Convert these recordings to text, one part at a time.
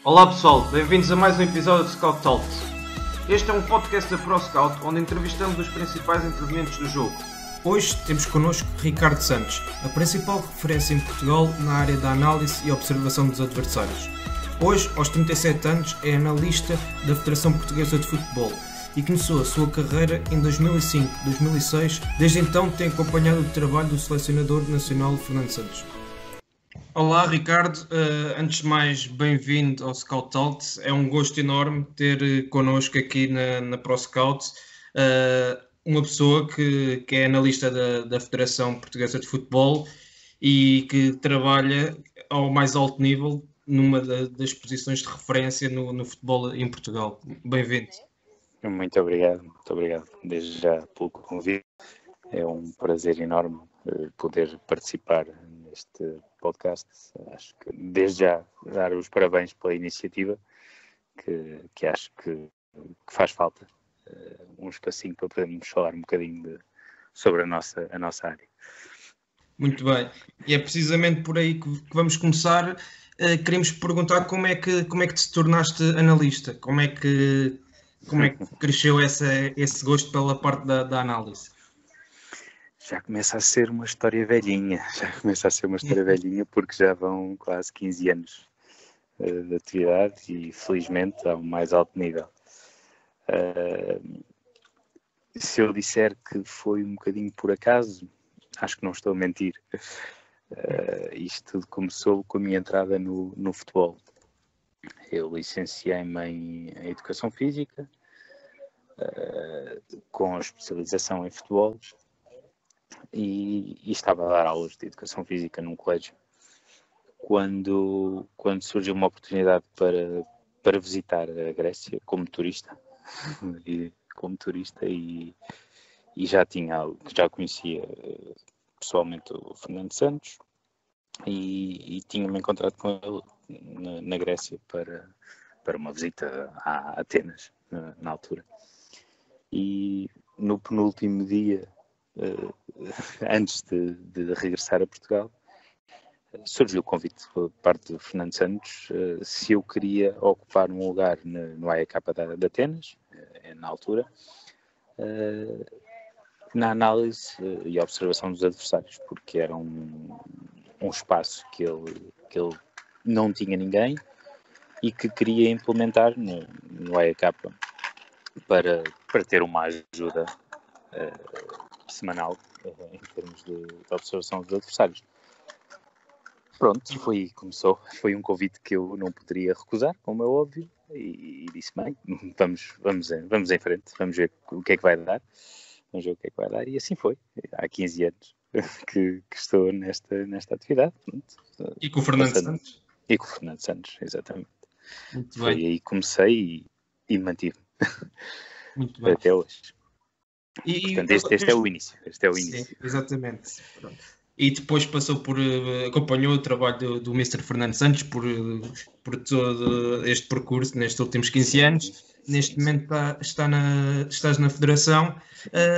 Olá pessoal, bem-vindos a mais um episódio de Scout Talks. Este é um podcast da ProScout onde entrevistamos os principais intervenientes do jogo. Hoje temos connosco Ricardo Santos, a principal referência em Portugal na área da análise e observação dos adversários. Hoje, aos 37 anos, é analista da Federação Portuguesa de Futebol e começou a sua carreira em 2005-2006. Desde então tem acompanhado o trabalho do selecionador nacional Fernando Santos. Olá Ricardo, antes de mais bem-vindo ao Scout Talks. É um gosto enorme ter connosco aqui na ProScout uma pessoa que é analista da Federação Portuguesa de Futebol e que trabalha ao mais alto nível numa das posições de referência no futebol em Portugal. Bem-vindo. Muito obrigado desde já pelo convite. É um prazer enorme poder participar neste podcast. Acho que desde já dar os parabéns pela iniciativa, que acho que faz falta um espacinho para podermos falar um bocadinho sobre a nossa área. Muito bem, e é precisamente por aí que vamos começar. Queremos perguntar como é que te tornaste analista, como é que cresceu esse gosto pela parte da análise? Já começa a ser uma história velhinha, porque já vão quase 15 anos de atividade e felizmente ao mais alto nível. Se eu disser que foi um bocadinho por acaso, acho que não estou a mentir. Isto tudo começou com a minha entrada no futebol. Eu licenciei-me em Educação Física, com especialização em futebol, e estava a dar aulas de Educação Física num colégio. Quando surgiu uma oportunidade para visitar a Grécia como turista, e já conhecia pessoalmente o Fernando Santos e tinha-me encontrado com ele na Grécia para uma visita a Atenas na altura. E no penúltimo dia, antes de regressar a Portugal, surgiu o convite por parte do Fernando Santos se eu queria ocupar um lugar no AEK de Atenas, na altura, na análise e observação dos adversários, porque era um espaço que ele não tinha ninguém e que queria implementar no AEK para ter uma ajuda semanal em termos de observação dos adversários. Pronto, começou. Foi um convite que eu não poderia recusar, como é óbvio, e disse, bem, vamos em frente, vamos ver o que é que vai dar. E assim foi. Há 15 anos que estou nesta atividade. Pronto. E com o Fernando Santos? E com o Fernando Santos, exatamente. Muito foi bem. Aí que comecei e mantive-me. Muito bem. Até hoje. E, portanto, este é o início. Sim, exatamente. Pronto. E depois acompanhou o trabalho do Mr. Fernando Santos por todo este percurso nestes últimos 15 anos. Neste momento estás na Federação.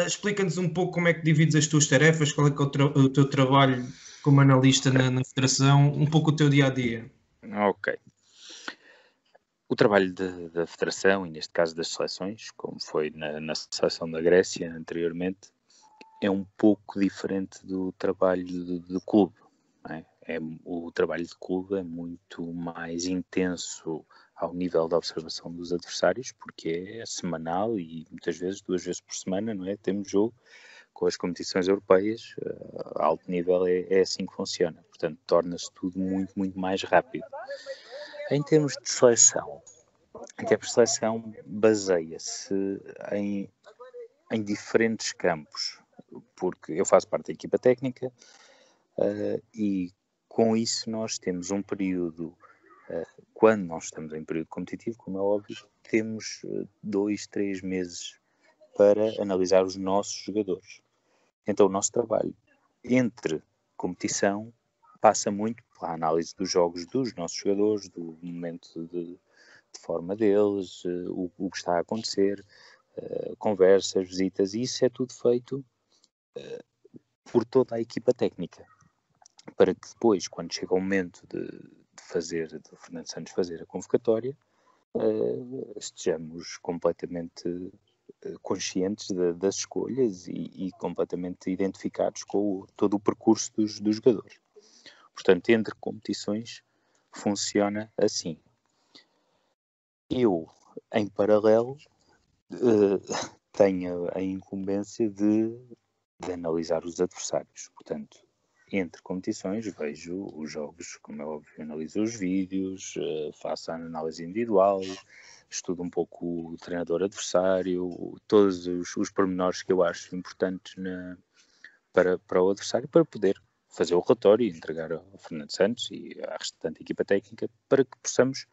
Explica-nos um pouco como é que divides as tuas tarefas, qual é que é o teu trabalho como analista na Federação, um pouco o teu dia-a-dia. Ok. O trabalho da Federação, e neste caso das seleções, como foi na seleção da Grécia anteriormente, é um pouco diferente do trabalho de clube. Não é? O trabalho de clube é muito mais intenso ao nível da observação dos adversários, porque é semanal e muitas vezes 2 vezes por semana, não é? Temos jogo com as competições europeias, a alto nível é assim que funciona. Portanto, torna-se tudo muito, muito mais rápido. Em termos de seleção, baseia-se em diferentes campos, porque eu faço parte da equipa técnica e com isso nós temos um período, quando nós estamos em período competitivo, como é óbvio, temos 2, 3 meses para analisar os nossos jogadores. Então o nosso trabalho entre competição passa muito pela análise dos jogos dos nossos jogadores, do momento de forma deles, o que está a acontecer, conversas, visitas, e isso é tudo feito por toda a equipa técnica, para que depois, quando chega o momento de do Fernando Santos fazer a convocatória, estejamos completamente conscientes das escolhas e completamente identificados com todo o percurso dos jogadores. Portanto, entre competições funciona assim. Eu, em paralelo, tenho a incumbência de analisar os adversários. Portanto, entre competições vejo os jogos, como é óbvio, analiso os vídeos, faço a análise individual, estudo um pouco o treinador adversário, todos os pormenores que eu acho importantes para o adversário, para poder fazer o relatório e entregar ao Fernando Santos e à restante equipa técnica, para que possamos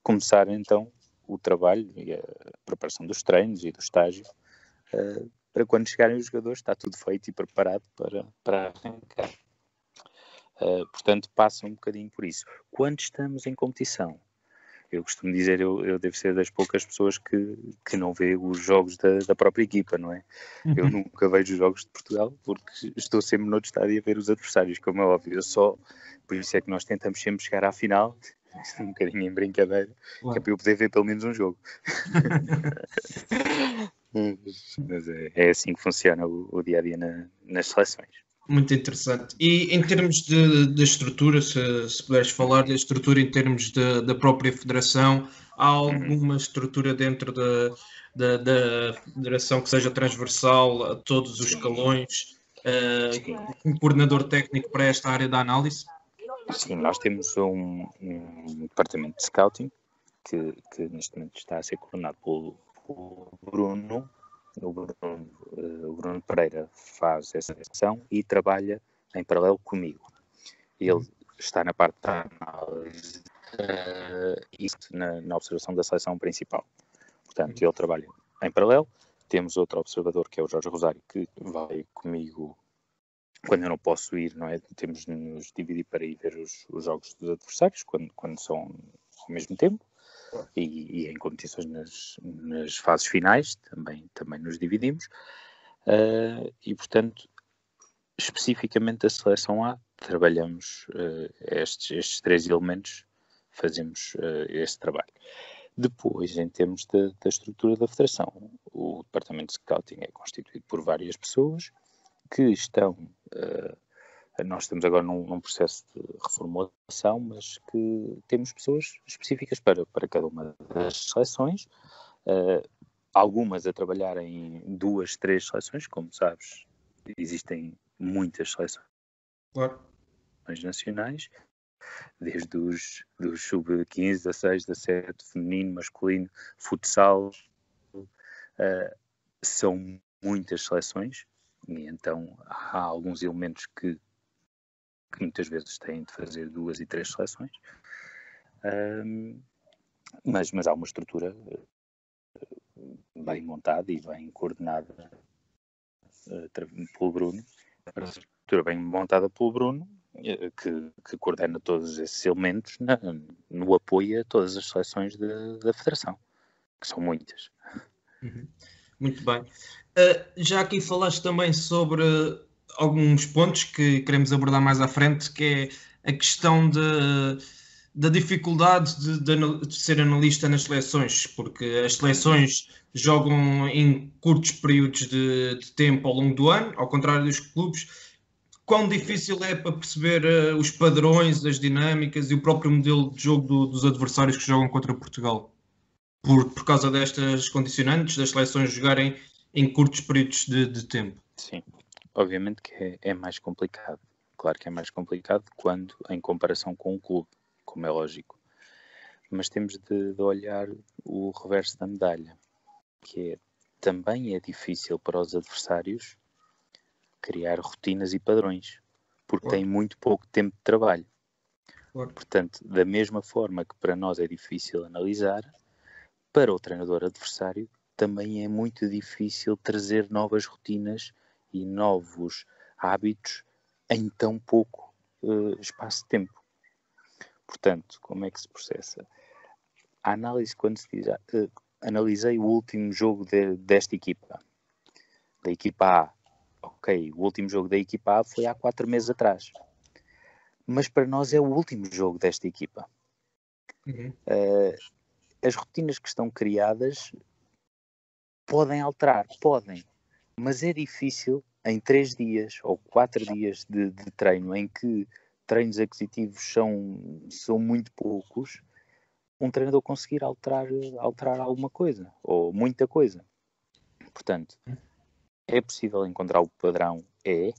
começar então o trabalho e a preparação dos treinos e do estágio, para quando chegarem os jogadores está tudo feito e preparado para arrancar. Portanto, passa um bocadinho por isso. Quando estamos em competição, eu costumo dizer, eu devo ser das poucas pessoas que não vê os jogos da própria equipa, não é? Eu nunca vejo os jogos de Portugal porque estou sempre no outro estádio a ver os adversários, como é óbvio. Por isso é que nós tentamos sempre chegar à final, um bocadinho em brincadeira, que é para eu poder ver pelo menos um jogo. Mas é assim que funciona o dia-a-dia nas seleções. Muito interessante. E em termos de estrutura, se puderes falar da estrutura em termos da própria federação, há alguma estrutura dentro da federação que seja transversal a todos os escalões, um coordenador técnico para esta área da análise? Sim, nós temos um departamento de scouting que neste momento está a ser coordenado pelo Bruno. O Bruno Pereira faz essa sessão e trabalha em paralelo comigo. Ele está na parte da análise e na observação da seleção principal. Portanto, ele trabalha em paralelo. Temos outro observador, que é o Jorge Rosário, que vai comigo quando eu não posso ir, não é? Temos de nos dividir para ir ver os jogos dos adversários, quando são ao mesmo tempo. E em competições nas fases finais também nos dividimos, e portanto especificamente a seleção A trabalhamos estes três elementos, fazemos este trabalho. Depois, em termos da estrutura da federação, o departamento de scouting é constituído por várias pessoas que estão nós estamos agora num processo de reformulação, mas que temos pessoas específicas para cada uma das seleções, algumas a trabalhar em 2, 3 seleções, como sabes, existem muitas seleções nacionais, desde os sub-15, 16, 17, feminino, masculino, futsal, são muitas seleções, e então há alguns elementos que muitas vezes têm de fazer 2 e 3 seleções, mas há uma estrutura bem montada e bem coordenada pelo Bruno, uma estrutura bem montada pelo Bruno, que coordena todos esses elementos no apoio a todas as seleções da Federação, que são muitas. Muito bem. Já aqui falaste também sobre alguns pontos que queremos abordar mais à frente, que é a questão da dificuldade de ser analista nas seleções, porque as seleções jogam em curtos períodos de tempo ao longo do ano, ao contrário dos clubes. Quão difícil é para perceber os padrões, as dinâmicas e o próprio modelo de jogo dos adversários que jogam contra Portugal? Por causa destas condicionantes, das seleções jogarem em curtos períodos de tempo. Sim, obviamente que é mais complicado. Claro que é mais complicado quando em comparação com um clube, como é lógico. Mas temos de olhar o reverso da medalha, que também é difícil para os adversários criar rotinas e padrões, porque têm muito pouco tempo de trabalho. Portanto, da mesma forma que para nós é difícil analisar, para o treinador adversário também é muito difícil trazer novas rotinas e novos hábitos em tão pouco espaço de tempo. Portanto, como é que se processa? A análise, quando se diz, analisei o último jogo desta equipa, da equipa A. Ok, o último jogo da equipa A foi há 4 meses atrás. mas para nós é o último jogo desta equipa. As rotinas que estão criadas podem alterar, mas é difícil em 3 dias ou 4 dias de treino, em que treinos aquisitivos são muito poucos, um treinador conseguir alterar alguma coisa, ou muita coisa. Portanto, é possível encontrar o padrão? É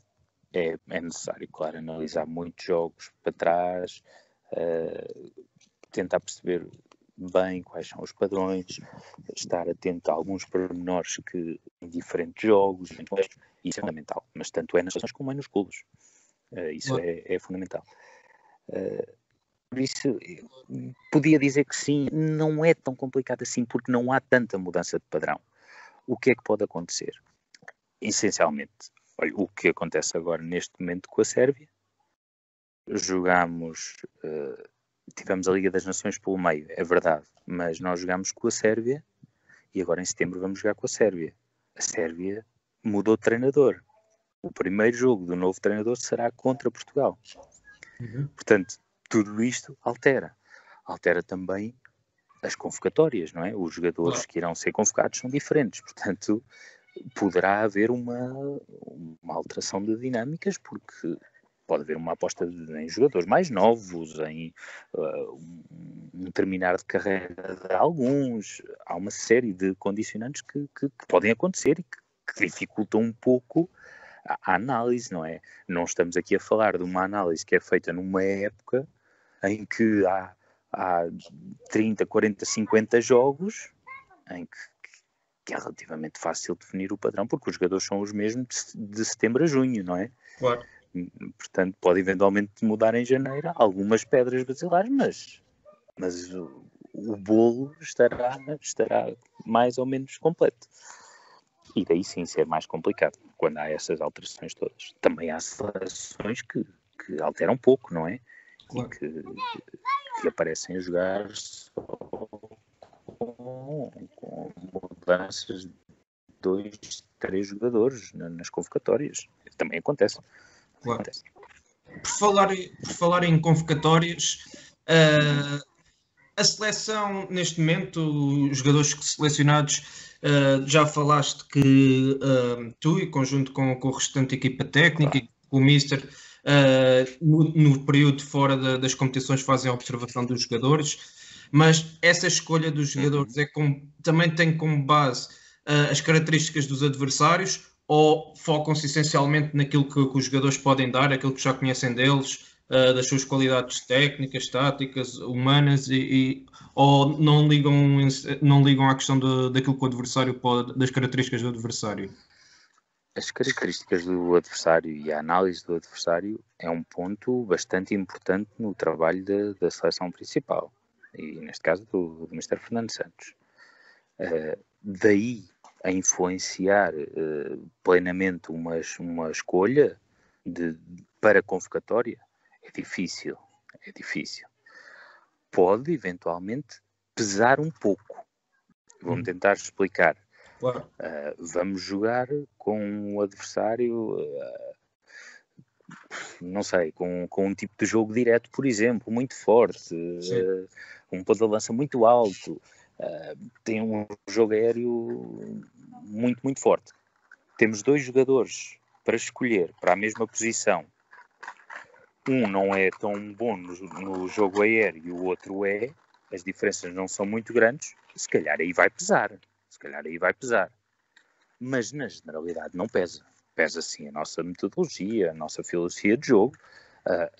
necessário, claro, analisar muitos jogos para trás, tentar perceber bem quais são os padrões, estar atento a alguns pormenores que em diferentes jogos, isso é fundamental, mas tanto é nas seleções como é nos clubes. Isso é fundamental. Por isso, podia dizer que sim, não é tão complicado assim, porque não há tanta mudança de padrão. O que é que pode acontecer? Essencialmente, olha, o que acontece agora neste momento com a Sérvia, tivemos a Liga das Nações pelo meio, é verdade, mas nós jogámos com a Sérvia e agora em setembro vamos jogar com a Sérvia. A Sérvia mudou de treinador. O primeiro jogo do novo treinador será contra Portugal. Portanto, tudo isto altera também as convocatórias, não é? Os jogadores que irão ser convocados são diferentes, portanto poderá haver uma alteração de dinâmicas, porque pode haver uma aposta em jogadores mais novos, em um terminar de carreira de alguns. Há uma série de condicionantes que podem acontecer e que dificultam um pouco a análise, não é? Não estamos aqui a falar de uma análise que é feita numa época em que há 30, 40, 50 jogos, em que é relativamente fácil definir o padrão, porque os jogadores são os mesmos de setembro a junho, não é? Claro. Portanto, pode eventualmente mudar em janeiro algumas pedras basilares, mas o bolo estará mais ou menos completo. E daí sim ser mais complicado, quando há essas alterações todas. Também há seleções que alteram pouco, não é? Claro. E que aparecem a jogar só com mudanças de 2, 3 jogadores nas convocatórias. Também acontece. Claro. Por falar em convocatórias, a seleção, neste momento, os jogadores selecionados, já falaste que tu, em conjunto com o restante da equipa técnica e com o Mister, no período fora das competições fazem a observação dos jogadores, mas essa escolha dos jogadores também tem como base as características dos adversários, ou focam-se essencialmente naquilo que os jogadores podem dar, aquilo que já conhecem deles, das suas qualidades técnicas, táticas, humanas, ou não ligam à questão daquilo que o adversário pode, das características do adversário? As características do adversário e a análise do adversário é um ponto bastante importante no trabalho da seleção principal, e neste caso do Mr. Fernando Santos. Daí a influenciar plenamente uma escolha para convocatória é difícil. Pode eventualmente pesar um pouco. Vou-me tentar explicar. Claro. Vamos jogar com um adversário, não sei, com um tipo de jogo direto, por exemplo, muito forte, um ponto de lança muito alto, tem um jogo aéreo muito, muito forte. Temos 2 jogadores para escolher para a mesma posição. Um não é tão bom no jogo aéreo e o outro é. As diferenças não são muito grandes. Se calhar aí vai pesar. Mas na generalidade não pesa. Pesa sim a nossa metodologia, a nossa filosofia de jogo,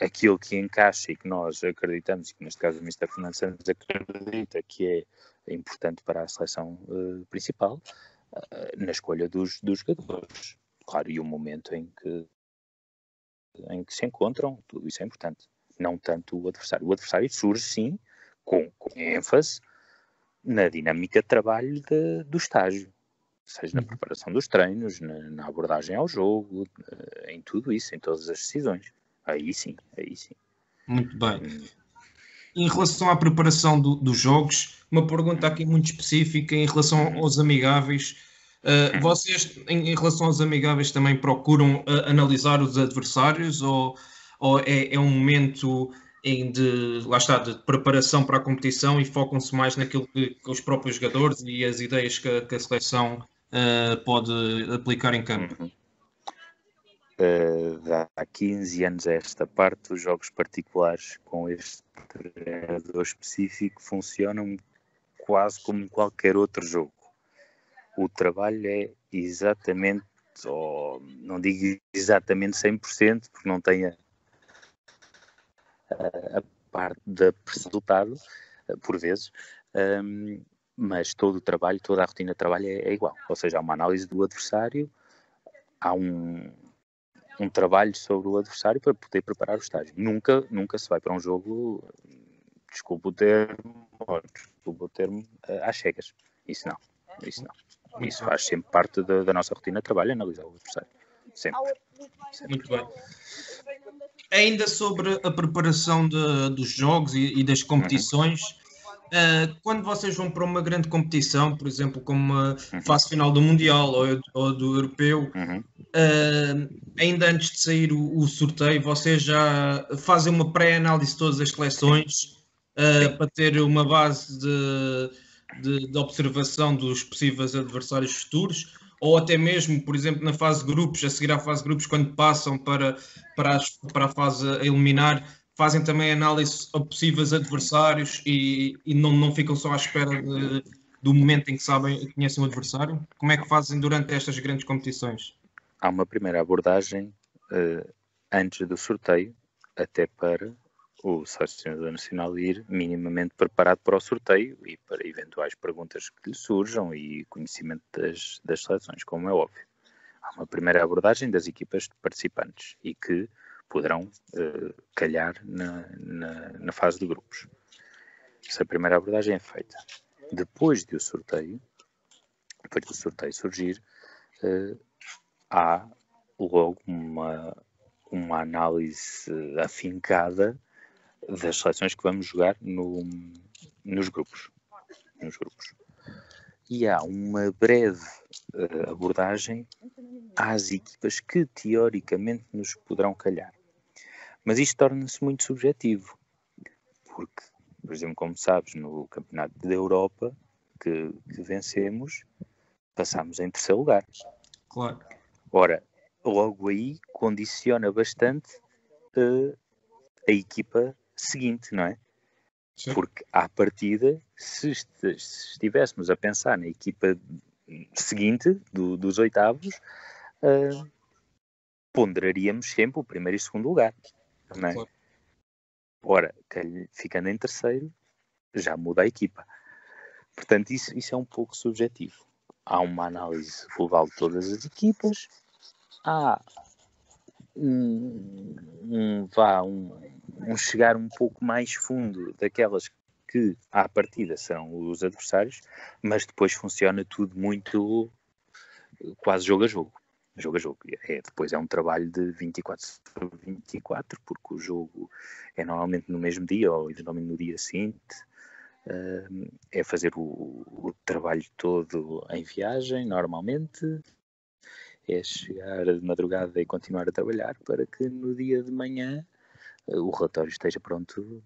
aquilo que encaixa e que nós acreditamos, que neste caso o Mr. Fernando Santos acredita que é importante para a seleção principal, na escolha dos jogadores. Claro, e o momento em que se encontram, tudo isso é importante. Não tanto o adversário. O adversário surge sim com ênfase na dinâmica de trabalho do estágio, seja na preparação dos treinos, na abordagem ao jogo, em tudo isso, em todas as decisões. Aí sim. Muito bem. Em relação à preparação dos jogos, uma pergunta aqui muito específica em relação aos amigáveis. Vocês, em relação aos amigáveis, também procuram analisar os adversários, ou ou é um momento lá está, de preparação para a competição e focam-se mais naquilo que os próprios jogadores e as ideias que a seleção pode aplicar em campo? Uhum. Há 15 anos a esta parte, os jogos particulares com este treinador específico funcionam quase como qualquer outro jogo. O trabalho é exatamente, ou não digo exatamente 100%, porque não tem a parte da resultado, por vezes, mas todo o trabalho, toda a rotina de trabalho é igual. Ou seja, há uma análise do adversário, há um trabalho sobre o adversário para poder preparar o estágio. Nunca se vai para um jogo, desculpa o termo, às cegas. Isso não. Isso faz sempre parte da nossa rotina de trabalho, analisar o adversário. Sempre. Muito bem. Ainda sobre a preparação dos jogos e das competições, quando vocês vão para uma grande competição, por exemplo, como a fase final do Mundial ou do Europeu, ainda antes de sair o sorteio, vocês já fazem uma pré-análise de todas as seleções para ter uma base de observação dos possíveis adversários futuros, ou até mesmo, por exemplo, na fase de grupos, a seguir à fase de grupos, quando passam para a fase a eliminar, fazem também análise a possíveis adversários e não ficam só à espera do momento em que sabem e conhecem o adversário? Como é que fazem durante estas grandes competições? Há uma primeira abordagem antes do sorteio, até para o selecionador nacional ir minimamente preparado para o sorteio e para eventuais perguntas que lhe surjam e conhecimento das seleções, como é óbvio. Há uma primeira abordagem das equipas participantes e que poderão calhar na fase de grupos. Essa primeira abordagem é feita. Depois do sorteio surgir, há logo uma análise afincada das seleções que vamos jogar nos grupos. E há uma breve abordagem às equipas que teoricamente nos poderão calhar. Mas isto torna-se muito subjetivo, porque, por exemplo, como sabes, no Campeonato da Europa que vencemos, passámos em terceiro lugar. Claro. Ora, logo aí condiciona bastante a equipa seguinte, não é? Sim. Porque à partida, se estivéssemos a pensar na equipa seguinte dos oitavos, ponderaríamos sempre o primeiro e segundo lugar, não é? Claro. Ora, ficando em terceiro, já muda a equipa. Portanto, isso é um pouco subjetivo. Há uma análise global de todas as equipas, há um chegar um pouco mais fundo daquelas que à partida são os adversários, mas depois funciona tudo muito quase jogo a jogo. Depois é um trabalho de 24 sobre 24, porque o jogo é normalmente no mesmo dia ou eventualmente no dia seguinte. É fazer o trabalho todo em viagem, normalmente. É chegar de madrugada e continuar a trabalhar para que no dia de manhã o relatório esteja pronto,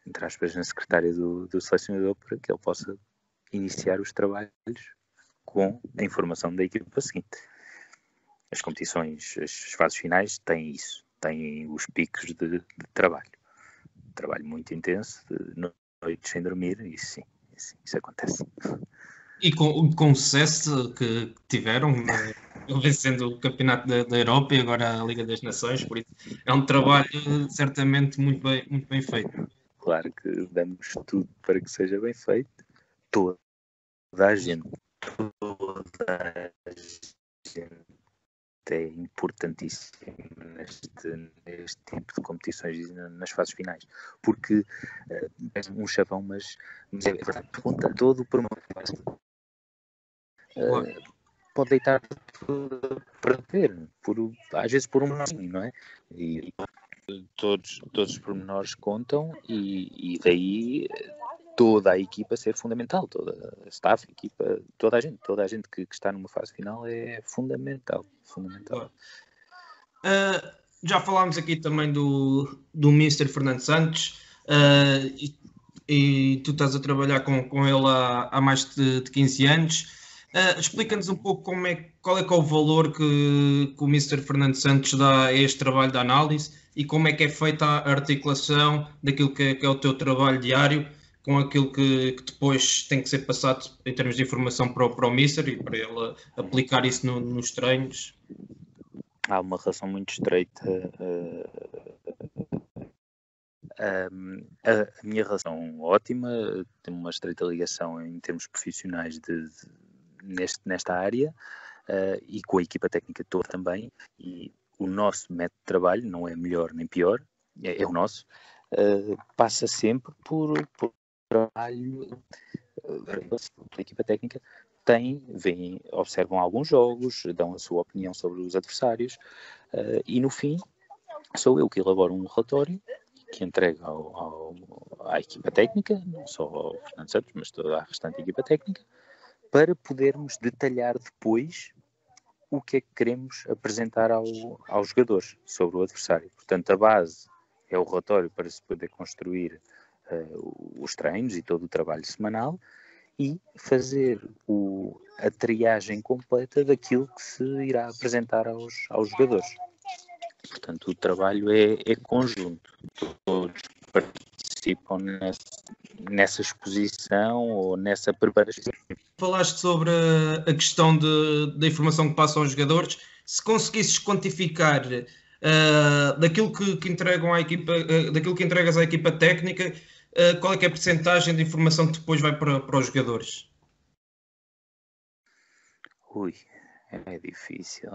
entre aspas, na secretária do selecionador, para que ele possa iniciar os trabalhos com a informação da equipa seguinte. As competições, as fases finais têm isso, têm os picos de trabalho. Trabalho muito intenso, de noites sem dormir, isso acontece. E com o sucesso que tiveram, vencendo o Campeonato da Europa e agora a Liga das Nações, por isso é um trabalho certamente muito bem feito. Claro que damos tudo para que seja bem feito. Toda a gente é importantíssimo neste tipo de competições e nas fases finais, porque é um chavão, mas é verdade, pergunta todo por uma pode deitar para ver, às vezes por um menino, não é? E todos os pormenores contam e daí toda a equipa ser fundamental, toda a staff, a equipa, toda a gente que está numa fase final é fundamental. já falámos aqui também do Mister Fernando Santos, e tu estás a trabalhar com ele há mais de 15 anos. Explica-nos um pouco qual é que é o valor que o Mister Fernando Santos dá a este trabalho de análise e como é que é feita a articulação daquilo que é o teu trabalho diário com aquilo que depois tem que ser passado em termos de informação para o Mister e para ele aplicar isso nos treinos. Há uma relação muito estreita. A minha relação ótima, tem uma estreita ligação em termos profissionais nesta área, e com a equipa técnica toda também, e o nosso método de trabalho não é melhor nem pior, é o nosso, passa sempre por trabalho da equipa técnica. Observam alguns jogos, dão a sua opinião sobre os adversários, e no fim sou eu que elaboro um relatório que entrega à equipa técnica, não só ao Fernando Santos, mas toda a restante equipa técnica, para podermos detalhar depois o que é que queremos apresentar aos jogadores sobre o adversário. Portanto, a base é o relatório para se poder construir os treinos e todo o trabalho semanal e fazer a triagem completa daquilo que se irá apresentar aos jogadores. Portanto, o trabalho é conjunto. Todos participam nessa exposição ou nessa preparação. Falaste sobre a questão da informação que passam aos jogadores. Se conseguisses quantificar daquilo que entregam à equipa, daquilo que entregas à equipa técnica, qual é que é a percentagem de informação que depois vai para os jogadores? É difícil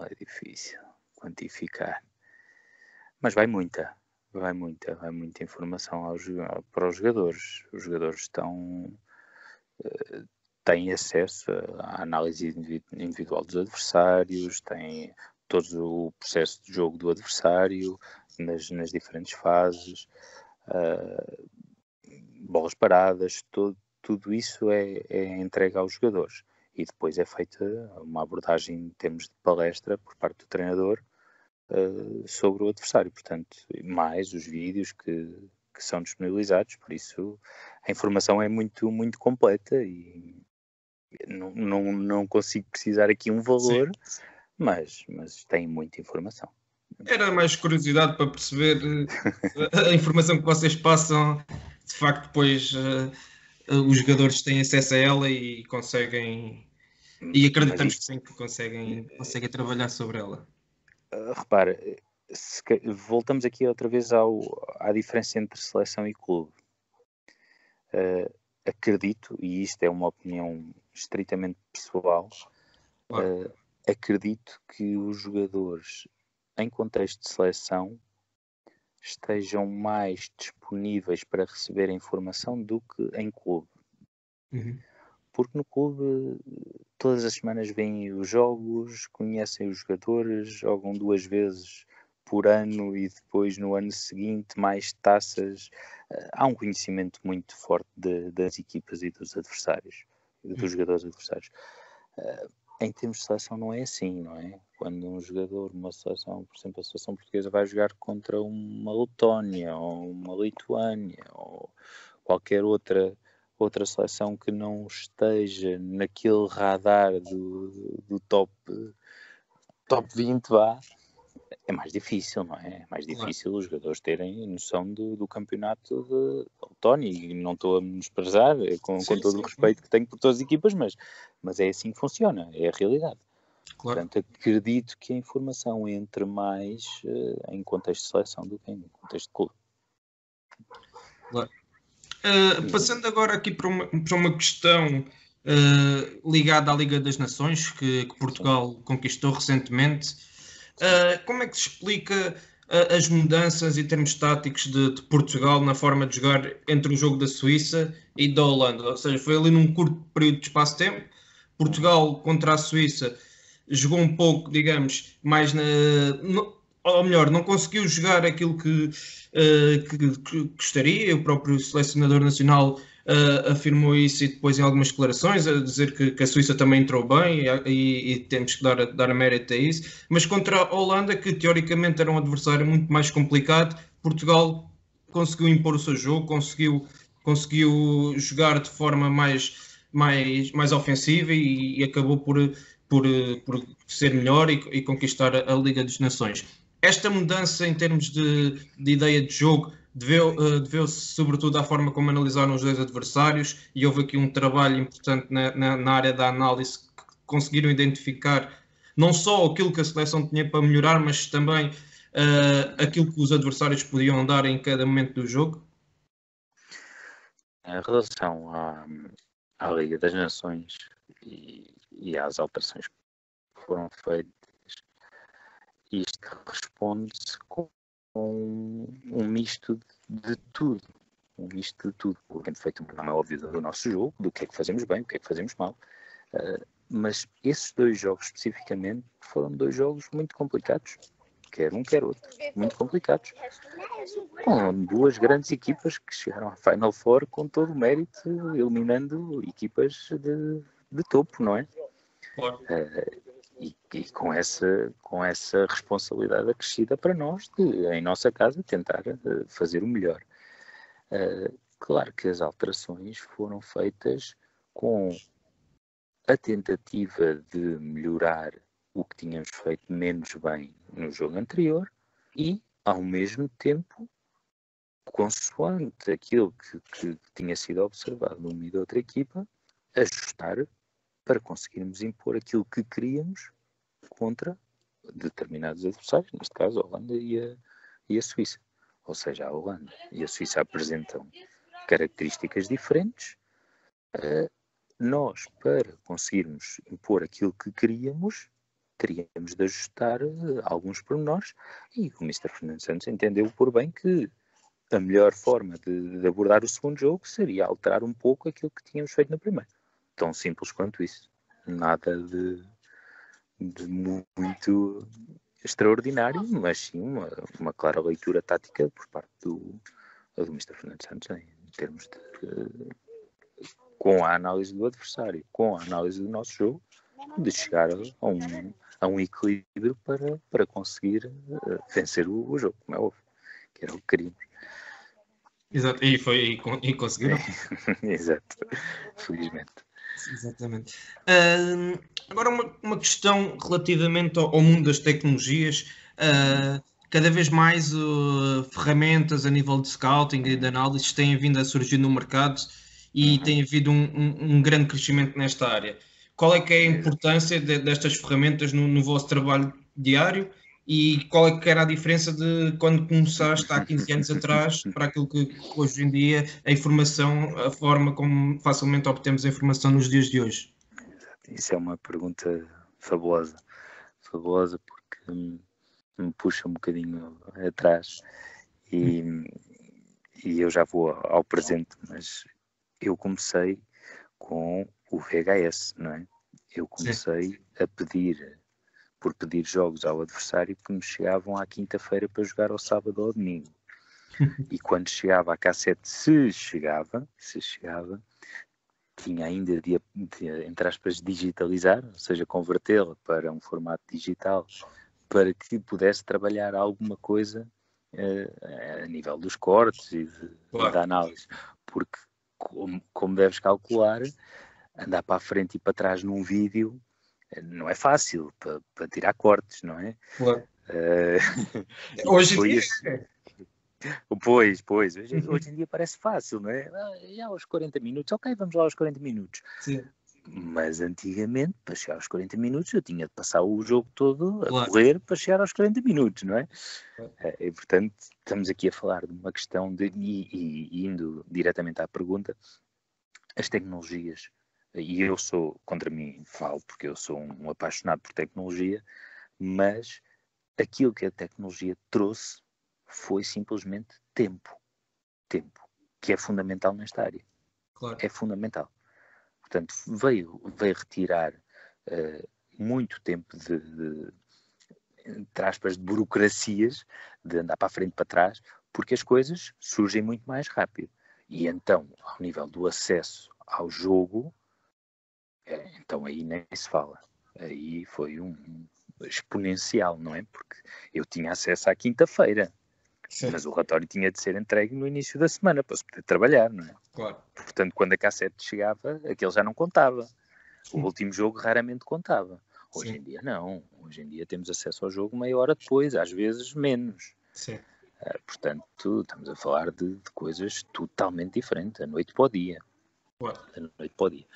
quantificar. Mas vai muita informação para os jogadores. Os jogadores têm acesso à análise individual dos adversários, têm todo o processo de jogo do adversário nas diferentes fases, bolas paradas, tudo isso é entregue aos jogadores. E depois é feita uma abordagem em termos de palestra por parte do treinador sobre o adversário, portanto, mais os vídeos que são disponibilizados, por isso a informação é muito, muito completa e não consigo precisar aqui um valor, mas tem muita informação. Era mais curiosidade para perceber a informação que vocês passam, de facto depois os jogadores têm acesso a ela e conseguem, e acreditamos que sim, que conseguem trabalhar sobre ela. Repara, voltamos aqui outra vez à diferença entre seleção e clube. Acredito, e isto é uma opinião estritamente pessoal, acredito que os jogadores em contexto de seleção estejam mais disponíveis para receber a informação do que em clube. Uhum. Porque no clube todas as semanas vêm os jogos, conhecem os jogadores, jogam 2 vezes por ano e depois no ano seguinte mais taças. Há um conhecimento muito forte das equipas e dos adversários, dos jogadores adversários. Em termos de seleção não é assim, não é? Quando um jogador, uma seleção, por exemplo a seleção portuguesa vai jogar contra uma Letónia ou uma Lituânia ou qualquer outra seleção que não esteja naquele radar do top 20, é mais difícil, não é? É mais difícil os jogadores terem noção do campeonato de Letónia, e não estou a menosprezar, com todo o respeito que tenho por todas as equipas, mas é assim que funciona, é a realidade. Claro. Portanto, acredito que a informação entre mais em contexto de seleção do que em contexto de clube. Claro. Passando agora aqui para uma questão ligada à Liga das Nações, que Portugal conquistou recentemente, como é que se explica as mudanças em termos táticos de Portugal na forma de jogar entre o jogo da Suíça e da Holanda? Ou seja, foi ali num curto período de espaço-tempo. Portugal contra a Suíça jogou um pouco, digamos, mais ou melhor, não conseguiu jogar aquilo que gostaria. O próprio selecionador nacional afirmou isso, e depois em algumas declarações a dizer que a Suíça também entrou bem, e temos que dar mérito a isso. Mas contra a Holanda, que teoricamente era um adversário muito mais complicado, Portugal conseguiu impor o seu jogo, conseguiu jogar de forma mais ofensiva, e acabou por ser melhor e conquistar a Liga das Nações. Esta mudança em termos de ideia de jogo deveu-se sobretudo à forma como analisaram os dois adversários, e houve aqui um trabalho importante na área da análise, que conseguiram identificar não só aquilo que a seleção tinha para melhorar, mas também aquilo que os adversários podiam dar em cada momento do jogo. Em relação à Liga das Nações e às alterações que foram feitas, isto responde-se com um misto de tudo. Um misto de tudo. Tendo feito um programa óbvio do nosso jogo, do que é que fazemos bem, o que é que fazemos mal. Mas esses dois jogos especificamente foram dois jogos muito complicados. Quer um, quer outro. Muito complicados. Com duas grandes equipas que chegaram à Final Four com todo o mérito, eliminando equipas de topo, não é? Claro. E com essa responsabilidade acrescida para nós de, em nossa casa, tentar fazer o melhor. Claro que as alterações foram feitas com a tentativa de melhorar o que tínhamos feito menos bem no jogo anterior e, ao mesmo tempo, consoante aquilo que tinha sido observado numa e de outra equipa, ajustar para conseguirmos impor aquilo que queríamos contra determinados adversários, neste caso a Holanda e a Suíça. Ou seja, a Holanda e a Suíça apresentam características diferentes. Nós, para conseguirmos impor aquilo que queríamos, teríamos de ajustar alguns pormenores, e o Mr. Fernando Santos entendeu por bem que a melhor forma de abordar o segundo jogo seria alterar um pouco aquilo que tínhamos feito no primeiro. Tão simples quanto isso. Nada de muito extraordinário, mas sim uma clara leitura tática por parte do Mr. Fernando Santos, em termos de, com a análise do adversário, com a análise do nosso jogo, de chegar a um equilíbrio para conseguir vencer o jogo, como é óbvio, que era o que queríamos. Exato, e conseguiram. Exato, felizmente. Exatamente. Agora uma questão relativamente ao mundo das tecnologias. Cada vez mais ferramentas a nível de scouting e de análise têm vindo a surgir no mercado, e tem havido um grande crescimento nesta área. Qual é que é a importância destas ferramentas no vosso trabalho diário, e qual é que era a diferença de quando começaste há 15 anos atrás para aquilo que hoje em dia a informação, a forma como facilmente obtemos a informação nos dias de hoje? Isso é uma pergunta fabulosa porque me puxa um bocadinho atrás e eu já vou ao presente, mas eu comecei com o VHS, não é? Eu comecei por pedir jogos ao adversário que me chegavam à quinta-feira para jogar ao sábado ou ao domingo. E quando chegava a cassete, se chegava, tinha ainda de entre aspas, digitalizar, ou seja, convertê-la para um formato digital, para que pudesse trabalhar alguma coisa a nível dos cortes e da análise. Porque, como deves calcular, andar para a frente e para trás num vídeo não é fácil para tirar cortes, não é? Claro. Hoje em dia Pois, hoje em dia parece fácil, não é? Já aos 40 minutos, ok, vamos lá aos 40 minutos. Sim. Mas antigamente, para chegar aos 40 minutos, eu tinha de passar o jogo todo a correr para chegar aos 40 minutos, não é? E, portanto, estamos aqui a falar de uma questão e indo diretamente à pergunta, as tecnologias, e eu sou, contra mim falo, porque eu sou um apaixonado por tecnologia, mas aquilo que a tecnologia trouxe foi simplesmente tempo, que é fundamental nesta área. Claro. É fundamental. Portanto, veio retirar muito tempo entre aspas, de burocracias, de andar para a frente e para trás, porque as coisas surgem muito mais rápido. E então, ao nível do acesso ao jogo, então aí nem se fala. Aí foi um exponencial, não é? Porque eu tinha acesso à quinta-feira, mas o relatório tinha de ser entregue no início da semana para se poder trabalhar, não é? Claro. Portanto, quando a cassete chegava, aquele já não contava. O último jogo raramente contava. Hoje em dia não. Hoje em dia temos acesso ao jogo meia hora depois, às vezes menos. Sim. Portanto, estamos a falar de coisas totalmente diferentes, da noite para o dia. Claro. Da noite para o dia.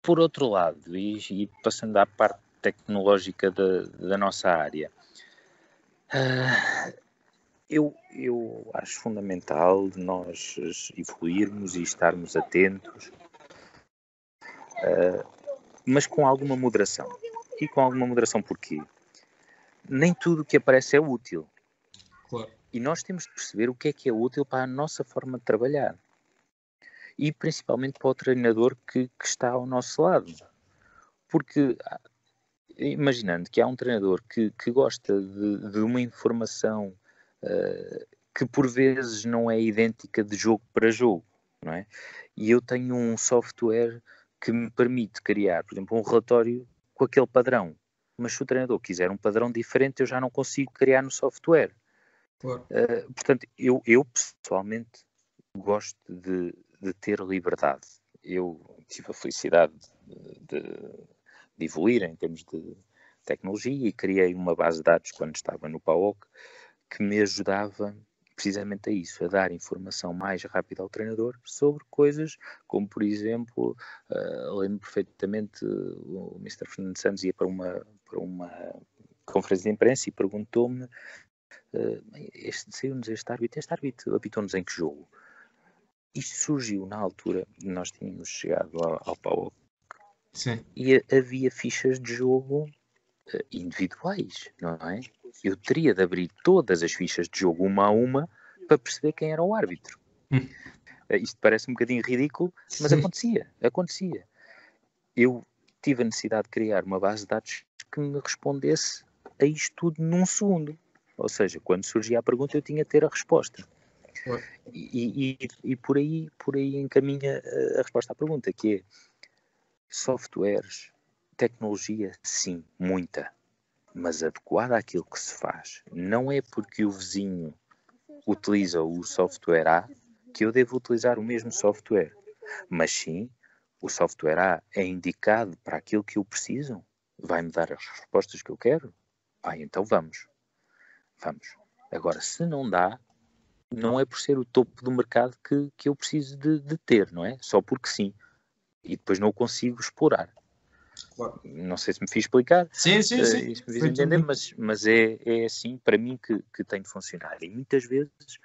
Por outro lado, e passando à parte tecnológica da nossa área, eu acho fundamental nós evoluirmos e estarmos atentos, mas com alguma moderação. E com alguma moderação porquê? Nem tudo o que aparece é útil. Claro. E nós temos de perceber o que é útil para a nossa forma de trabalhar. E principalmente para o treinador que está ao nosso lado. Porque, imaginando que há um treinador que gosta de uma informação que por vezes não é idêntica de jogo para jogo, não é? E eu tenho um software que me permite criar, por exemplo, um relatório com aquele padrão. Mas se o treinador quiser um padrão diferente, eu já não consigo criar no software. Claro. Portanto, eu pessoalmente gosto de ter liberdade. Eu tive a felicidade de evoluir em termos de tecnologia e criei uma base de dados quando estava no PAOK que me ajudava precisamente a isso, a dar informação mais rápida ao treinador sobre coisas como, por exemplo, lembro perfeitamente, o Mr. Fernando Santos ia para uma conferência de imprensa e perguntou-me saiu-nos este árbitro apitou-nos em que jogo? Isto surgiu na altura, nós tínhamos chegado ao PAOK e havia fichas de jogo individuais, não é? Eu teria de abrir todas as fichas de jogo uma a uma para perceber quem era o árbitro. Isto parece um bocadinho ridículo, mas acontecia. Eu tive a necessidade de criar uma base de dados que me respondesse a isto tudo num segundo. Ou seja, quando surgia a pergunta eu tinha de ter a resposta. E por aí encaminha a resposta à pergunta, que é softwares, tecnologia, sim, muita, mas adequada àquilo que se faz. Não é porque o vizinho utiliza o software A que eu devo utilizar o mesmo software, mas sim, o software A é indicado para aquilo que eu preciso, vai-me dar as respostas que eu quero? Então vamos. Agora, se não dá, não é por ser o topo do mercado que eu preciso de ter, não é? Só porque sim. E depois não o consigo explorar. Claro. Não sei se me fiz explicar. Sim. Se me fiz entender, mas é assim para mim que tem de funcionar. E muitas vezes,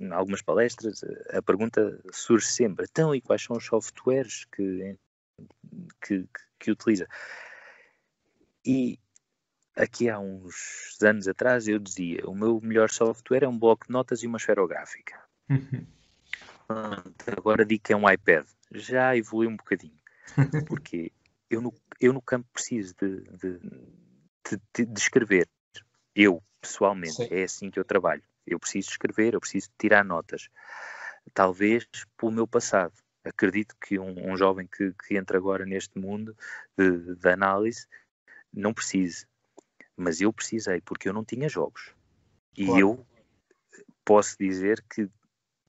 em algumas palestras, a pergunta surge sempre: então, e quais são os softwares que utiliza? E aqui há uns anos atrás eu dizia: o meu melhor software é um bloco de notas e uma esferográfica. Agora digo que é um iPad. Já evolui um bocadinho. Porque eu no campo preciso de escrever. Eu, pessoalmente, é assim que eu trabalho. Eu preciso escrever, eu preciso tirar notas. Talvez pelo meu passado. Acredito que um jovem que entra agora neste mundo de análise não precise. Mas eu precisei, porque eu não tinha jogos. E eu posso dizer que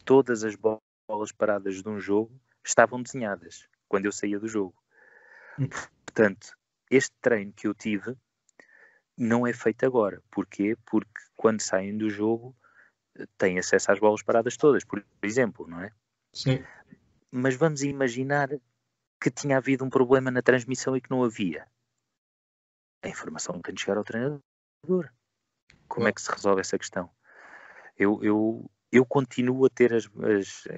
todas as bolas paradas de um jogo estavam desenhadas quando eu saía do jogo. Portanto, este treino que eu tive não é feito agora. Porquê? Porque quando saem do jogo têm acesso às bolas paradas todas, por exemplo, não é? Sim. Mas vamos imaginar que tinha havido um problema na transmissão e que não havia. A informação tem de chegar ao treinador. Como é que se resolve essa questão? Eu continuo a ter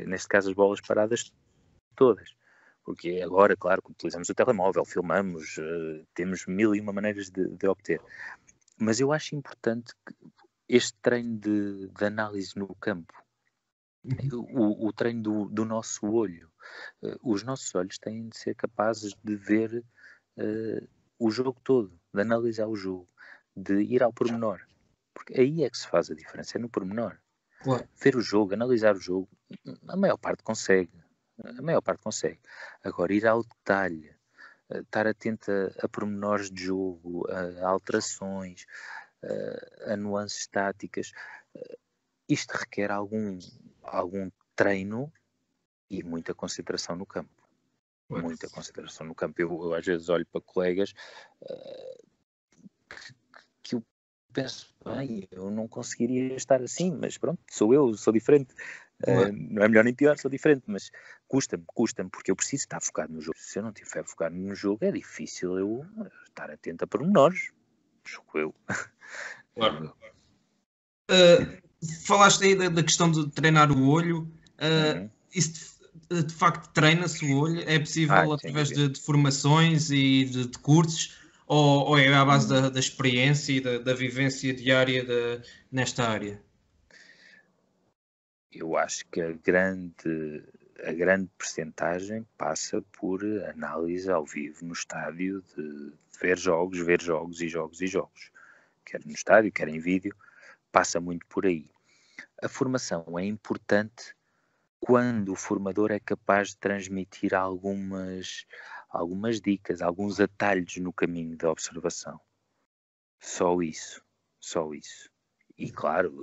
neste caso as bolas paradas todas. Porque agora, claro, utilizamos o telemóvel, filmamos, temos mil e uma maneiras de obter. Mas eu acho importante que este treino de análise no campo, o treino do nosso olho, os nossos olhos têm de ser capazes de ver o jogo todo, de analisar o jogo, de ir ao pormenor. Porque aí é que se faz a diferença, é no pormenor. Claro. Ver o jogo, analisar o jogo, a maior parte consegue. Agora, ir ao detalhe, estar atento a pormenores de jogo, a alterações, a nuances táticas, isto requer algum treino e muita concentração no campo. Muita concentração no campo. Eu às vezes olho para colegas que eu penso, bem, eu não conseguiria estar assim, mas pronto, sou diferente. Não é melhor nem pior, sou diferente, mas custa-me, porque eu preciso estar focado no jogo. Se eu não estiver focado no jogo, é difícil eu estar atento a pormenores. Jogo eu. Claro. Falaste aí da questão de treinar o olho. Isso de facto treina-se o olho? É possível através de formações e de cursos? Ou é à base da experiência e da vivência diária nesta área? Eu acho que a grande percentagem passa por análise ao vivo no estádio, de ver jogos. Quer no estádio, quer em vídeo, passa muito por aí. A formação é importante quando o formador é capaz de transmitir algumas dicas, alguns atalhos no caminho da observação. Só isso. E claro,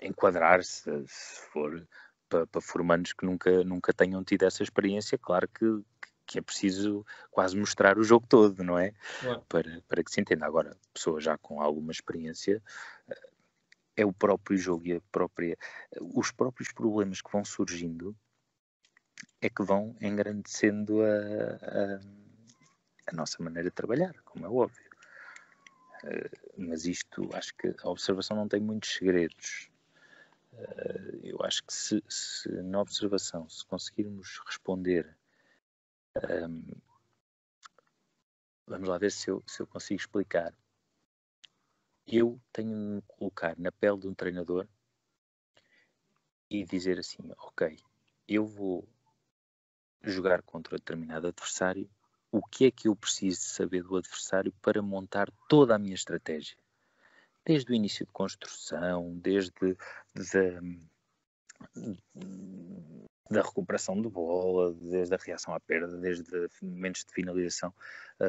enquadrar-se, se for para formandos que nunca tenham tido essa experiência, claro que é preciso quase mostrar o jogo todo, não é? Claro. Para que se entenda. Agora, pessoas já com alguma experiência, é o próprio jogo e os próprios problemas que vão surgindo é que vão engrandecendo a nossa maneira de trabalhar, como é óbvio. Mas isto, acho que a observação não tem muitos segredos. Eu acho que se na observação, se conseguirmos responder, vamos lá ver se eu consigo explicar. Eu tenho de me colocar na pele de um treinador e dizer assim, ok, eu vou jogar contra um determinado adversário, o que é que eu preciso de saber do adversário para montar toda a minha estratégia? Desde o início de construção, desde da recuperação de bola, desde a reação à perda, desde momentos de finalização,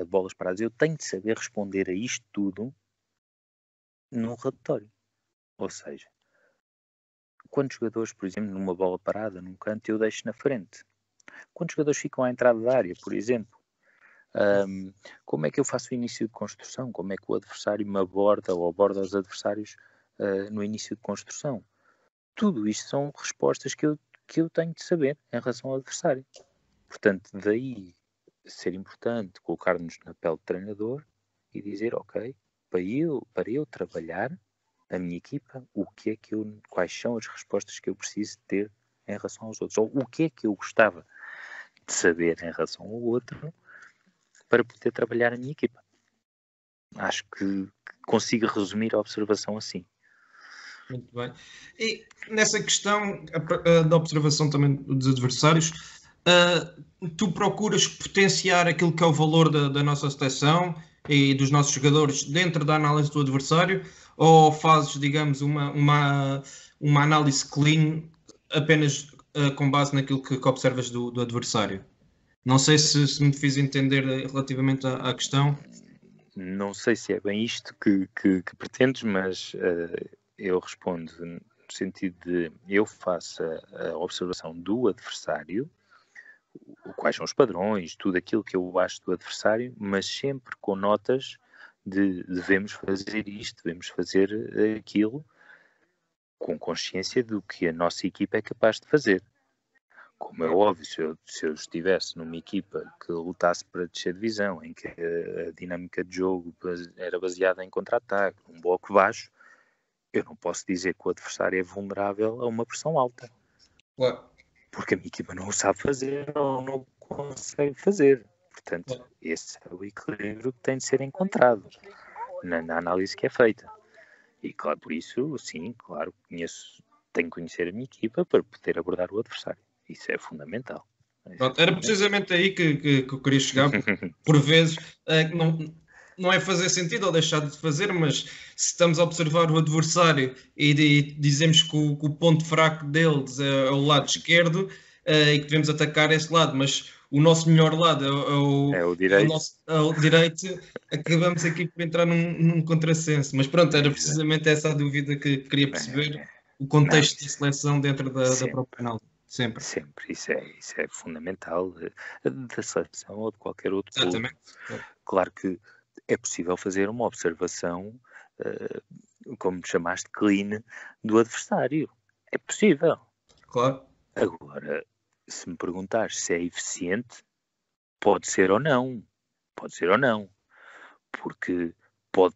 bolas paradas. Eu tenho de saber responder a isto tudo num relatório. Ou seja, quantos jogadores, por exemplo, numa bola parada, num canto, eu deixo na frente? Quantos jogadores ficam à entrada da área, por exemplo? Como é que eu faço o início de construção? Como é que o adversário me aborda ou aborda os adversários no início de construção? Tudo isto são respostas que eu tenho de saber em relação ao adversário. Portanto, daí ser importante colocar-nos na pele de treinador e dizer, ok, para eu trabalhar a minha equipa, quais são as respostas que eu preciso ter em relação aos outros? Ou o que é que eu gostava de saber em relação ao outro para poder trabalhar a minha equipa? Acho que consigo resumir a observação assim. Muito bem. E nessa questão da observação também dos adversários, tu procuras potenciar aquilo que é o valor da nossa seleção e dos nossos jogadores dentro da análise do adversário, ou fazes, digamos, uma análise clean apenas com base naquilo que observas do adversário? Não sei se me fiz entender relativamente à questão. Não sei se é bem isto que pretendes, mas eu respondo no sentido de eu faço a observação do adversário, quais são os padrões, tudo aquilo que eu acho do adversário, mas sempre com notas de devemos fazer isto, devemos fazer aquilo, com consciência do que a nossa equipa é capaz de fazer. Como é óbvio, se eu estivesse numa equipa que lutasse para descer divisão, em que a dinâmica de jogo era baseada em contra-ataque, um bloco baixo, eu não posso dizer que o adversário é vulnerável a uma pressão alta. Claro. Porque a minha equipa não o sabe fazer ou não consegue fazer. Portanto, esse é o equilíbrio que tem de ser encontrado na análise que é feita. E claro, por isso, sim, claro, tenho que conhecer a minha equipa para poder abordar o adversário. Isso é fundamental. Pronto, era precisamente aí que eu queria chegar, porque por vezes não é fazer sentido ou deixar de fazer, mas se estamos a observar o adversário e dizemos que o ponto fraco deles é o lado esquerdo, e que devemos atacar esse lado, mas o nosso melhor lado É o é o direito. nosso é o direito, acabamos aqui por entrar num contrassenso. Mas pronto, era precisamente essa a dúvida que queria perceber, o Não, contexto da seleção dentro da sempre, própria análise. Sempre. sempre. Isso é fundamental da seleção ou de qualquer outro clube. Exatamente. Claro que é possível fazer uma observação, como chamaste, clean, do adversário. É possível. Claro. Agora, se me perguntares se é eficiente, pode ser ou não. Pode ser ou não. Porque pode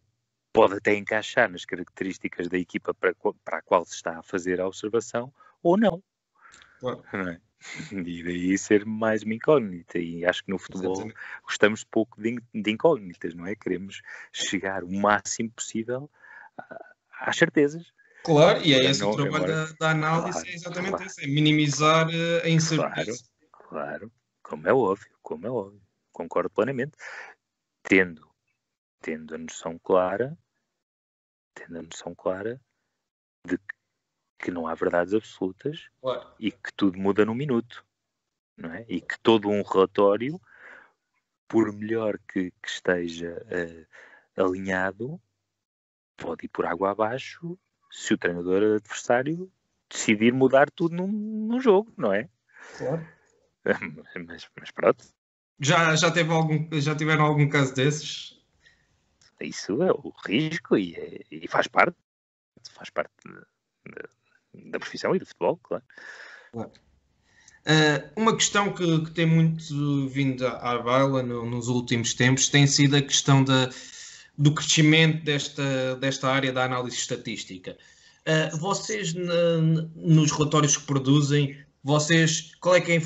até encaixar nas características da equipa para a qual se está a fazer a observação ou não. Claro. Não é? E daí ser mais uma incógnita. E acho que no futebol Exatamente. gostamos pouco de incógnitas, não é? Queremos chegar o máximo possível às certezas. Claro, e é Agora, esse o trabalho da análise, claro, é exatamente claro, esse, é minimizar a incerteza. claro, como é óbvio, concordo plenamente, tendo a noção clara de que não há verdades absolutas Claro. e que tudo muda num minuto, não é? E que todo um relatório, por melhor que esteja alinhado, pode ir por água abaixo se o treinador adversário decidir mudar tudo num jogo, não é? Claro. Mas pronto, Já tiveram algum caso desses? isso é o risco e faz parte da profissão e do futebol, claro. Claro. Uma questão que tem muito vindo à baila nos últimos tempos tem sido a questão do crescimento desta área da análise estatística. Vocês, nos relatórios que produzem, qual é que é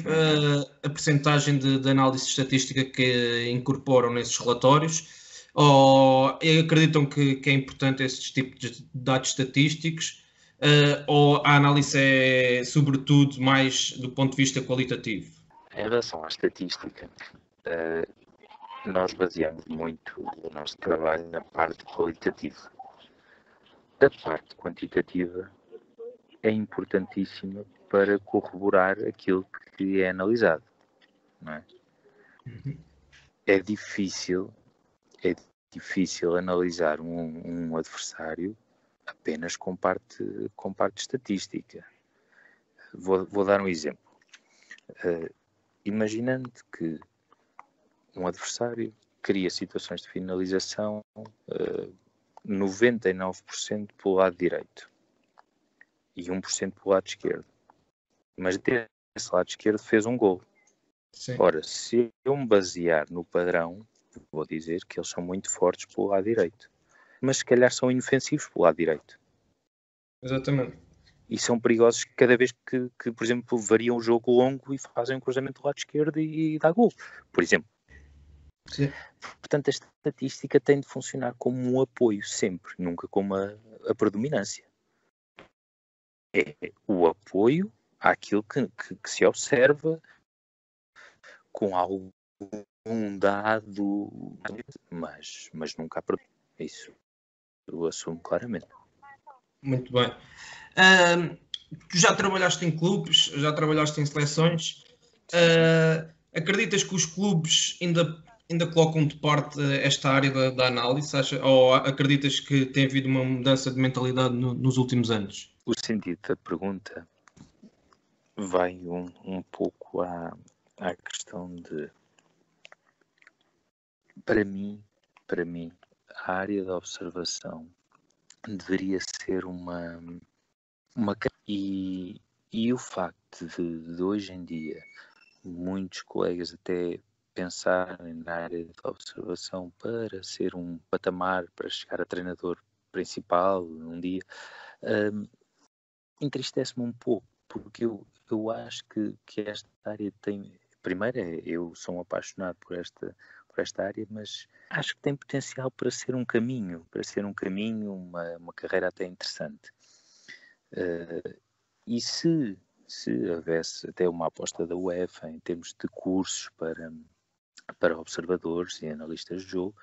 a percentagem de análise estatística que incorporam nesses relatórios? Ou acreditam que é importante esses tipos de dados estatísticos? Ou a análise é, sobretudo, mais do ponto de vista qualitativo? Em relação à estatística, nós baseamos muito o nosso trabalho na parte qualitativa. A parte quantitativa é importantíssima para corroborar aquilo que é analisado, não é? É difícil analisar um adversário apenas com parte estatística. Vou dar um exemplo. Imaginando que um adversário cria situações de finalização 99% pelo lado direito e 1% pelo lado esquerdo. Mas desse lado esquerdo fez um gol. Sim. Ora, se eu me basear no padrão, vou dizer que eles são muito fortes pelo lado direito. Mas se calhar são inofensivos pelo lado direito. Exatamente. E são perigosos cada vez que, por exemplo, variam o jogo longo e fazem um cruzamento do lado esquerdo e dá gol, por exemplo. Sim. Portanto, a estatística tem de funcionar como um apoio sempre, nunca como a predominância. É o apoio àquilo que se observa com algum dado, mas nunca a predominância. Isso eu assumo claramente. Muito bem. Tu já trabalhaste em clubes, já trabalhaste em seleções. Acreditas que os clubes ainda colocam de parte esta área da análise? Ou acreditas que tem havido uma mudança de mentalidade nos últimos anos? O sentido da pergunta vai um pouco à questão de, para mim, a área da observação deveria ser uma e o facto de hoje em dia muitos colegas até pensarem na área de observação para ser um patamar, para chegar a treinador principal um dia, entristece-me um pouco, porque eu acho que esta área tem... Primeiro, eu sou um apaixonado por esta área, mas acho que tem potencial para ser um caminho, uma carreira até interessante. E se houvesse até uma aposta da UEFA em termos de cursos para observadores e analistas de jogo,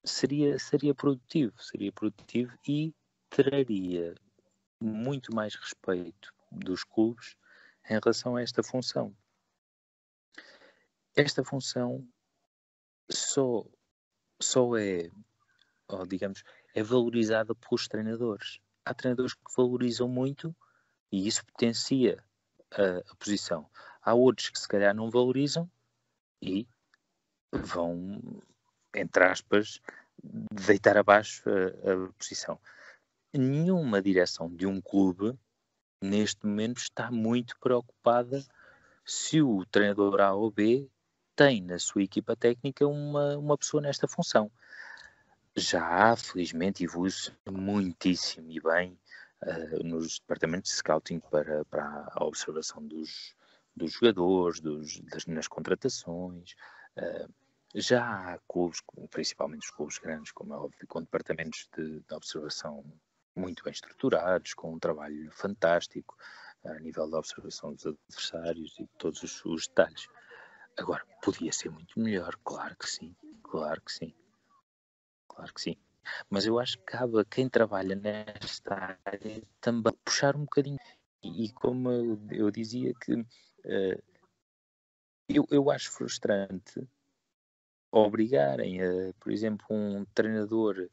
seria produtivo e traria muito mais respeito dos clubes em relação a esta função. Esta função só é, digamos, é valorizada pelos treinadores. Há treinadores que valorizam muito e isso potencia a posição. Há outros que se calhar não valorizam e vão, entre aspas, deitar abaixo a posição. Nenhuma direção de um clube, neste momento, está muito preocupada se o treinador A ou B tem na sua equipa técnica uma pessoa nesta função. Já há, felizmente, evolui-se muitíssimo e bem nos departamentos de scouting para a observação dos jogadores, nas contratações. Já há clubes, principalmente os clubes grandes, como é óbvio, com departamentos de observação muito bem estruturados, com um trabalho fantástico a nível da observação dos adversários e de todos os detalhes. Agora, podia ser muito melhor, claro que sim. Mas eu acho que cabe a quem trabalha nesta área também puxar um bocadinho. E como eu dizia que eu acho frustrante obrigarem, por exemplo, um treinador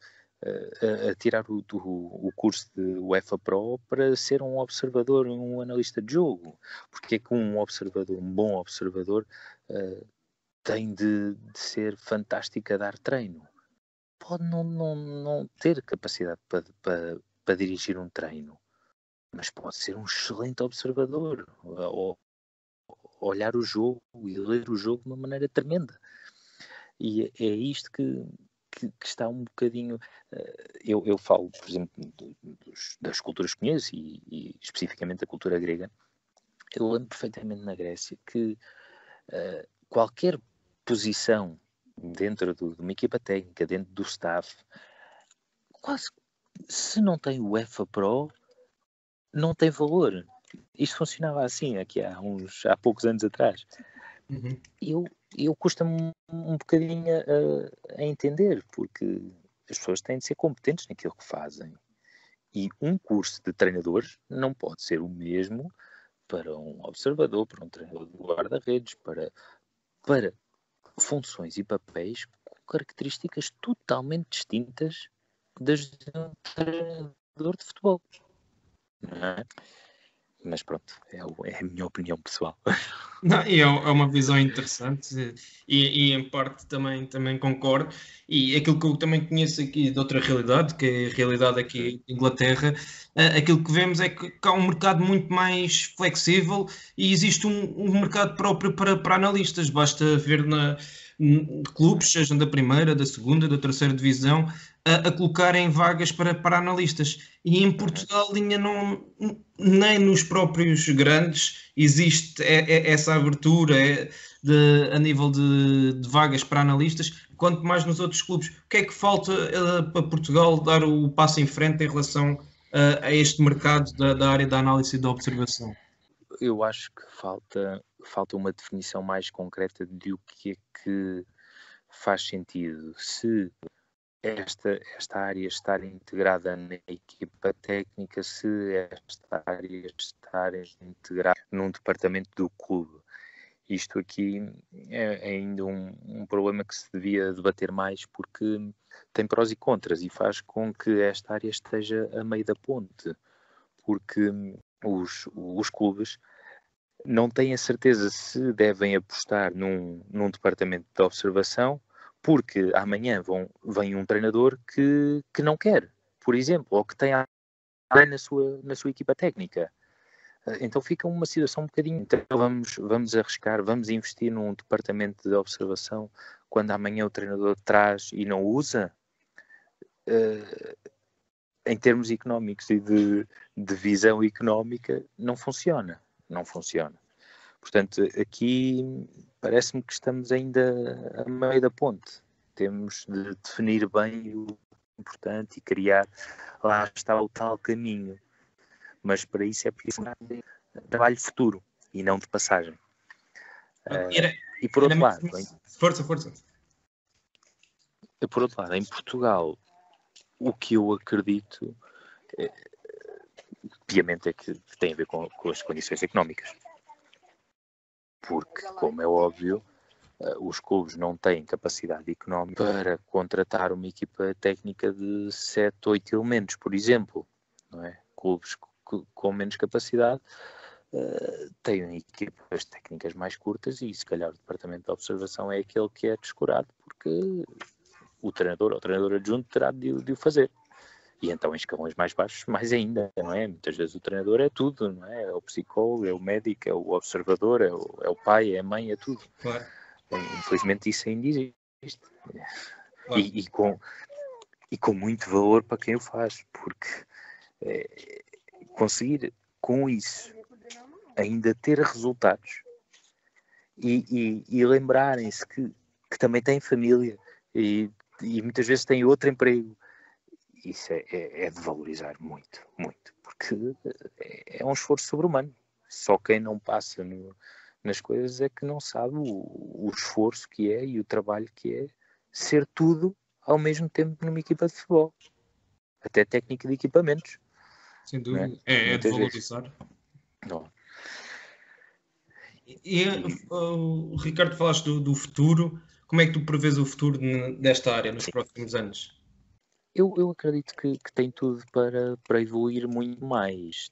a tirar o curso de UEFA Pro para ser um observador, um analista de jogo. Porque é que um bom observador, tem de ser fantástico a dar treino. Pode não ter capacidade para dirigir um treino, mas pode ser um excelente observador, ou olhar o jogo e ler o jogo de uma maneira tremenda. E é isto que está um bocadinho... Eu falo, por exemplo, das culturas que conheço e especificamente da cultura grega. Eu lembro perfeitamente na Grécia que qualquer posição dentro de uma equipa técnica, dentro do staff, quase, se não tem o UEFA Pro, não tem valor. Isto funcionava assim aqui há poucos anos atrás. Uhum. Eu custa-me um bocadinho a entender, porque as pessoas têm de ser competentes naquilo que fazem. E um curso de treinadores não pode ser o mesmo para um observador, para um treinador de guarda-redes, para funções e papéis com características totalmente distintas das de um treinador de futebol. Não é? Mas pronto, é a minha opinião pessoal. Não, e é uma visão interessante e em parte também concordo. E aquilo que eu também conheço aqui de outra realidade, que é a realidade aqui em Inglaterra, aquilo que vemos é que há um mercado muito mais flexível e existe um mercado próprio para analistas. Basta ver clubes, sejam da primeira, da segunda, da terceira divisão, a colocarem vagas para analistas. E em Portugal ainda não, nem nos próprios grandes existe essa abertura a nível de vagas para analistas, quanto mais nos outros clubes. O que é que falta para Portugal dar o passo em frente em relação a este mercado da área da análise e da observação? Eu acho que falta uma definição mais concreta de o que é que faz sentido. Se esta área estar integrada na equipa técnica, se esta área estar integrada num departamento do clube. Isto aqui é ainda um problema que se devia debater mais, porque tem prós e contras e faz com que esta área esteja a meio da ponte, porque os clubes não têm a certeza se devem apostar num departamento de observação, porque amanhã vem um treinador que não quer, por exemplo, ou que tem na sua equipa técnica. Então fica uma situação um bocadinho... Então vamos arriscar, vamos investir num departamento de observação quando amanhã o treinador traz e não usa? Em termos económicos e de visão económica, não funciona. Portanto, aqui parece-me que estamos ainda a meio da ponte. Temos de definir bem o importante e criar, lá está o tal caminho. Mas para isso é preciso trabalho futuro e não de passagem. E por outro lado... Força. por outro lado, em Portugal, o que eu acredito, obviamente, é que tem a ver com as condições económicas. Porque, como é óbvio, os clubes não têm capacidade económica para contratar uma equipa técnica de 7, 8 elementos, por exemplo. Não é? Clubes com menos capacidade têm equipas técnicas mais curtas e, se calhar, o departamento de observação é aquele que é descurado, porque o treinador ou o treinador adjunto terá de o fazer. E então em escalões mais baixos, mais ainda, não é? Muitas vezes o treinador é tudo, não é? É o psicólogo, é o médico, é o observador, é o pai, é a mãe, é tudo. Claro. Infelizmente isso ainda existe. Claro. E com muito valor para quem o faz, porque conseguir com isso ainda ter resultados e lembrarem-se que também têm família e muitas vezes têm outro emprego. Isso é de valorizar muito, muito, porque é um esforço sobre-humano. Só quem não passa nas coisas é que não sabe o esforço que é e o trabalho que é ser tudo ao mesmo tempo numa equipa de futebol. Até técnica de equipamentos. Sem dúvida. É de valorizar. Não. Ricardo, falaste do futuro. Como é que tu prevês o futuro desta área nos próximos anos? Eu acredito que tem tudo para evoluir muito mais.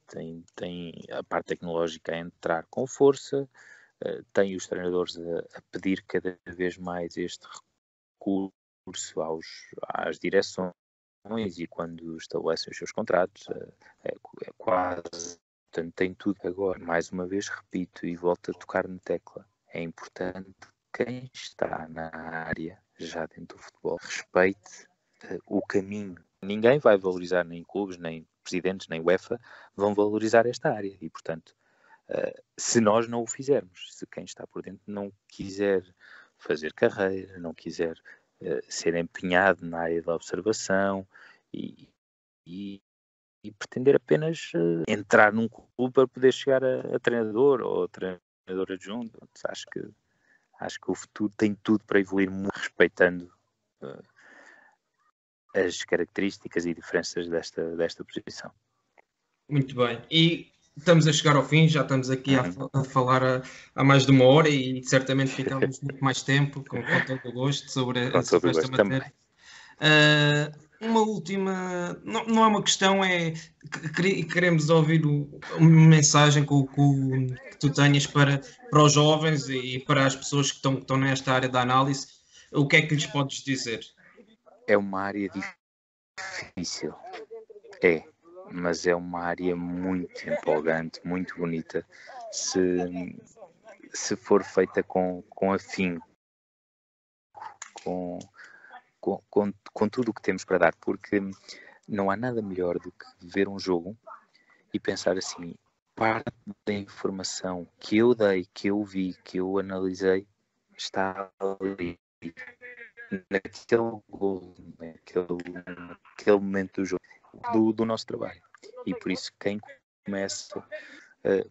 Tem a parte tecnológica a entrar com força, tem os treinadores a pedir cada vez mais este recurso às direções e quando estabelecem os seus contratos, é quase. Portanto, tem tudo agora. Mais uma vez, repito e volto a tocar na tecla. É importante que quem está na área, já dentro do futebol, respeite o caminho. Ninguém vai valorizar, nem clubes, nem presidentes, nem UEFA, vão valorizar esta área. E, portanto, se nós não o fizermos, se quem está por dentro não quiser fazer carreira, não quiser ser empenhado na área da observação e pretender apenas entrar num clube para poder chegar a treinador ou treinador adjunto, acho que o futuro tem tudo para evoluir muito, respeitando as características e diferenças desta posição. Muito bem. E estamos a chegar ao fim, já estamos aqui a falar há mais de uma hora e certamente ficamos muito mais tempo, com todo o gosto, sobre esta matéria. Uma última, não é uma questão, é que queremos ouvir uma mensagem que tu tenhas para os jovens e para as pessoas que estão nesta área da análise. O que é que lhes podes dizer? É uma área difícil, mas é uma área muito empolgante, muito bonita, se for feita com afinco, com tudo o que temos para dar, porque não há nada melhor do que ver um jogo e pensar assim, parte da informação que eu dei, que eu vi, que eu analisei, está ali, naquele gol, naquele momento do jogo, do nosso trabalho. E por isso quem começa,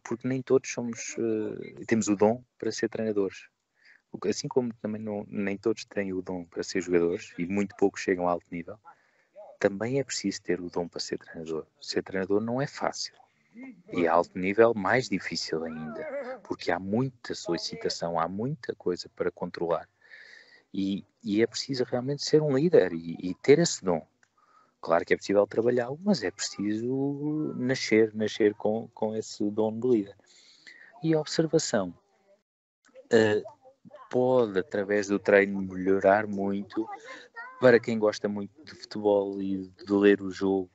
porque nem todos temos o dom para ser treinadores. Assim como também nem todos têm o dom para ser jogadores e muito poucos chegam a alto nível, também é preciso ter o dom para ser treinador. Ser treinador não é fácil. E a alto nível mais difícil ainda, porque há muita solicitação, há muita coisa para controlar. E é preciso realmente ser um líder e ter esse dom. Claro que é possível trabalhá-lo, mas é preciso nascer com esse dom de líder. E a observação pode, através do treino, melhorar muito. Para quem gosta muito de futebol e de ler o jogo,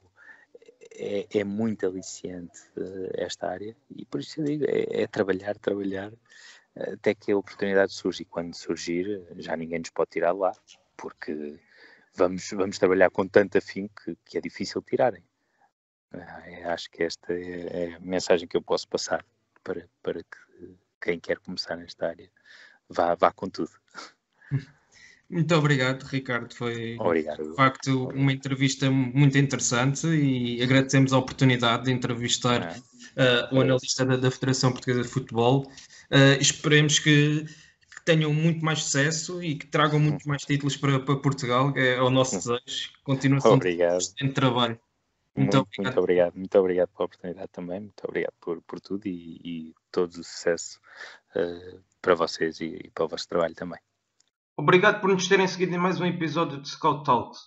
é muito aliciante esta área. E por isso eu digo, é trabalhar, até que a oportunidade surge. E quando surgir, já ninguém nos pode tirar de lá, porque vamos trabalhar com tanto afinco que é difícil tirarem. Acho que esta é a mensagem que eu posso passar para que quem quer começar nesta área vá com tudo. Muito obrigado, Ricardo. Foi, obrigado. De facto, uma entrevista muito interessante e agradecemos a oportunidade de entrevistar o analista da Federação Portuguesa de Futebol. Esperemos que tenham muito mais sucesso e que tragam muitos mais títulos para Portugal. É o nosso desejo. Continuação de Obrigado. excelente trabalho. Muito obrigado. Muito obrigado pela oportunidade também. Muito obrigado por tudo e todo o sucesso para vocês e para o vosso trabalho também. Obrigado por nos terem seguido em mais um episódio de Scout Talks.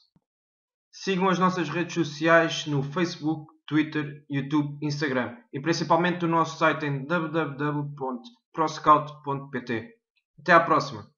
Sigam as nossas redes sociais no Facebook, Twitter, YouTube, Instagram e principalmente o nosso site em www.proscout.pt. Até à próxima!